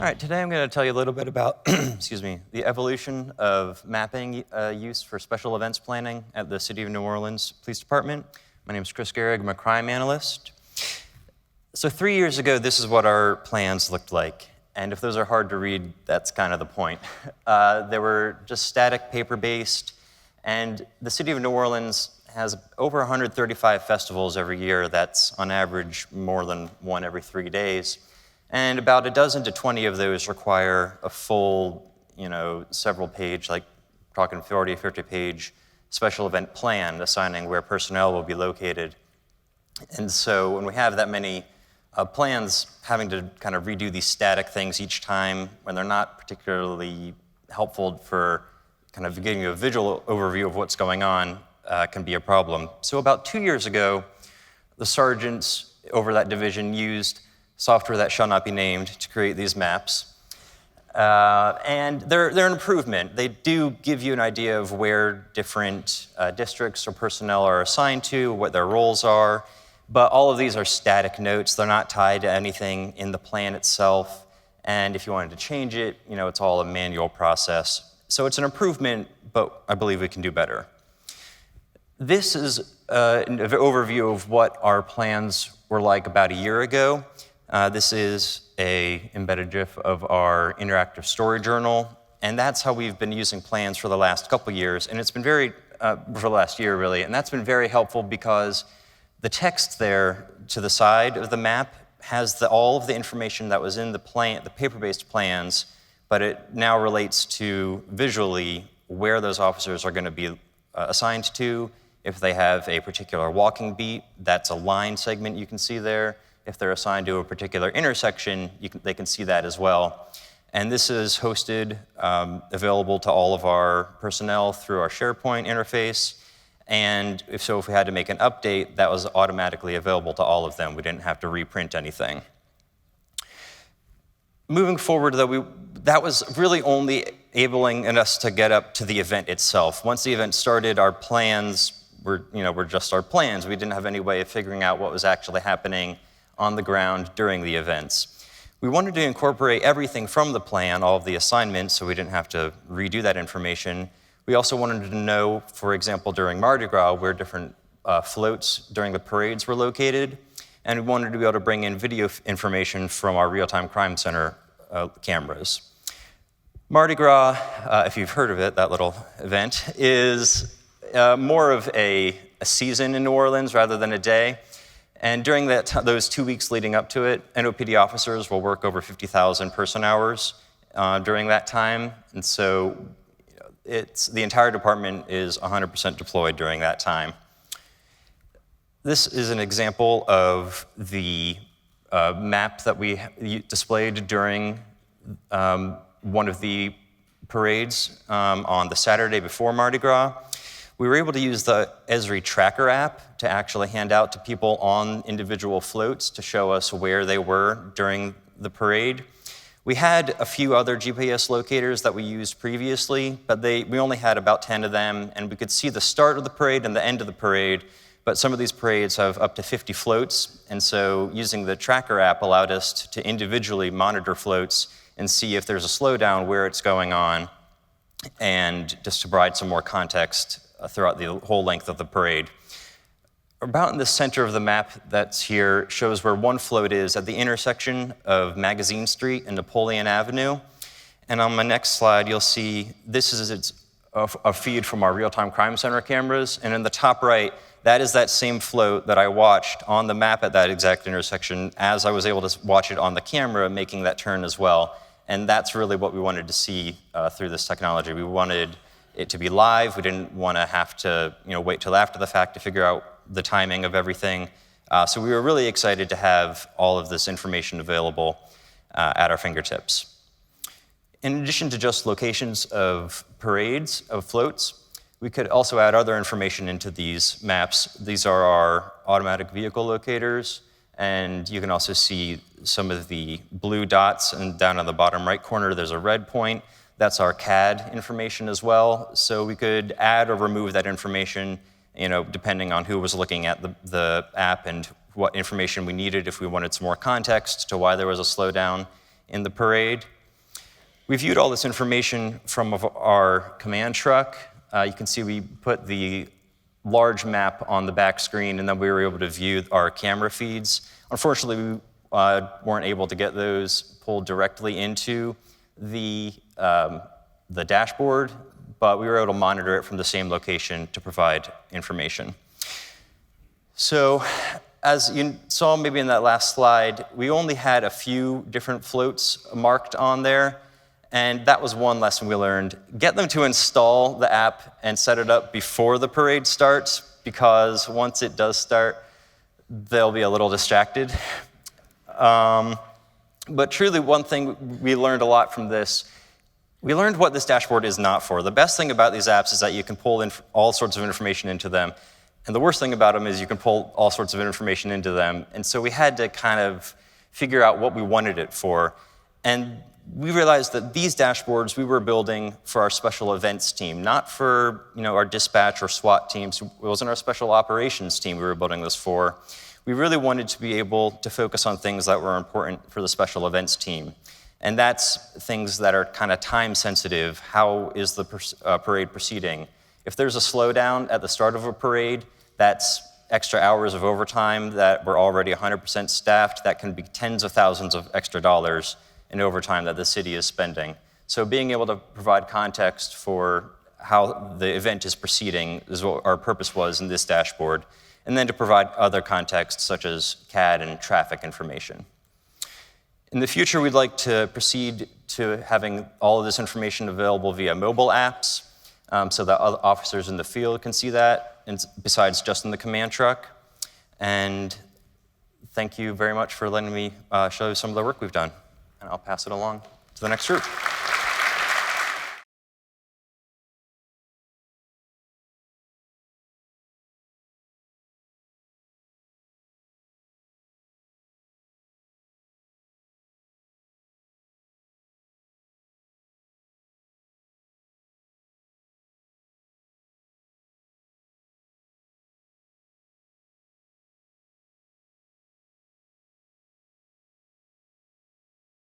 All right, today I'm going to tell you a little bit about, excuse me, the evolution of mapping use for special events planning at the City of New Orleans Police Department. My name is Chris Gehrig. I'm a crime analyst. So 3 years ago, this is what our plans looked like. And if those are hard to read, that's kind of the point. They were just static, paper-based. And the City of New Orleans has over 135 festivals every year. That's on average more than one every 3 days. And about a dozen to 20 of those require a full, several page, like talking 40, 50-page special event plan assigning where personnel will be located. And so when we have that many plans, having to kind of redo these static things each time when they're not particularly helpful for kind of giving you a visual overview of what's going on can be a problem. So about 2 years ago, the sergeants over that division used software that shall not be named to create these maps. And they're an improvement. They do give you an idea of where different districts or personnel are assigned to, what their roles are, but all of these are static notes. They're not tied to anything in the plan itself. And if you wanted to change it, it's all a manual process. So it's an improvement, but I believe we can do better. This is an overview of what our plans were like about a year ago. This is an embedded GIF of our interactive story journal, and that's how we've been using plans for the last couple years, and it's been for the last year really, and that's been very helpful because the text there to the side of the map has all of the information that was in the paper-based plans, but it now relates to visually where those officers are going to be assigned to. If they have a particular walking beat, that's a line segment you can see there. If they're assigned to a particular intersection, they can see that as well. And this is hosted, available to all of our personnel through our SharePoint interface. And if we had to make an update, that was automatically available to all of them. We didn't have to reprint anything. Moving forward, though, that was really only enabling us to get up to the event itself. Once the event started, our plans were just our plans. We didn't have any way of figuring out what was actually happening on the ground during the events. We wanted to incorporate everything from the plan, all of the assignments, so we didn't have to redo that information. We also wanted to know, for example, during Mardi Gras, where different floats during the parades were located, and we wanted to be able to bring in video information from our real-time crime center cameras. Mardi Gras, if you've heard of it, that little event, is more of a season in New Orleans rather than a day. And during those 2 weeks leading up to it, NOPD officers will work over 50,000 person hours during that time. And so the entire department is 100% deployed during that time. This is an example of the map that we displayed during one of the parades on the Saturday before Mardi Gras. We were able to use the Esri tracker app to actually hand out to people on individual floats to show us where they were during the parade. We had a few other GPS locators that we used previously, but we only had about 10 of them, and we could see the start of the parade and the end of the parade, but some of these parades have up to 50 floats, and so using the tracker app allowed us to individually monitor floats and see if there's a slowdown, where it's going on, and just to provide some more context throughout the whole length of the parade. About in the center of the map that's here shows where one float is at the intersection of Magazine Street and Napoleon Avenue. And on my next slide, you'll see this is a feed from our real-time crime center cameras. And in the top right, that is that same float that I watched on the map at that exact intersection as I was able to watch it on the camera making that turn as well. And that's really what we wanted to see through this technology. We wanted it to be live. We didn't want to have to wait till after the fact to figure out the timing of everything. So we were really excited to have all of this information available at our fingertips. In addition to just locations of parades, of floats, we could also add other information into these maps. These are our automatic vehicle locators, and you can also see some of the blue dots, and down on the bottom right corner there's a red point. That's our CAD information as well. So we could add or remove that information, depending on who was looking at the app and what information we needed if we wanted some more context to why there was a slowdown in the parade. We viewed all this information from our command truck. You can see we put the large map on the back screen, and then we were able to view our camera feeds. Unfortunately, we weren't able to get those pulled directly into the dashboard, but we were able to monitor it from the same location to provide information. So, as you saw maybe in that last slide, we only had a few different floats marked on there, and that was one lesson we learned. Get them to install the app and set it up before the parade starts, because once it does start, they'll be a little distracted. But truly, one thing we learned a lot from this, we learned what this dashboard is not for. The best thing about these apps is that you can pull in all sorts of information into them. And the worst thing about them is you can pull all sorts of information into them. And so we had to kind of figure out what we wanted it for. And we realized that these dashboards we were building for our special events team, not for our dispatch or SWAT teams. It wasn't our special operations team we were building this for. We really wanted to be able to focus on things that were important for the special events team. And that's things that are kind of time sensitive. How is the parade proceeding? If there's a slowdown at the start of a parade, that's extra hours of overtime that we're already 100% staffed. That can be tens of thousands of extra dollars in overtime that the city is spending. So being able to provide context for how the event is proceeding is what our purpose was in this dashboard, and then to provide other context such as CAD and traffic information. In the future, we'd like to proceed to having all of this information available via mobile apps, so that other officers in the field can see that, and besides just in the command truck. And thank you very much for letting me show you some of the work we've done. And I'll pass it along to the next group.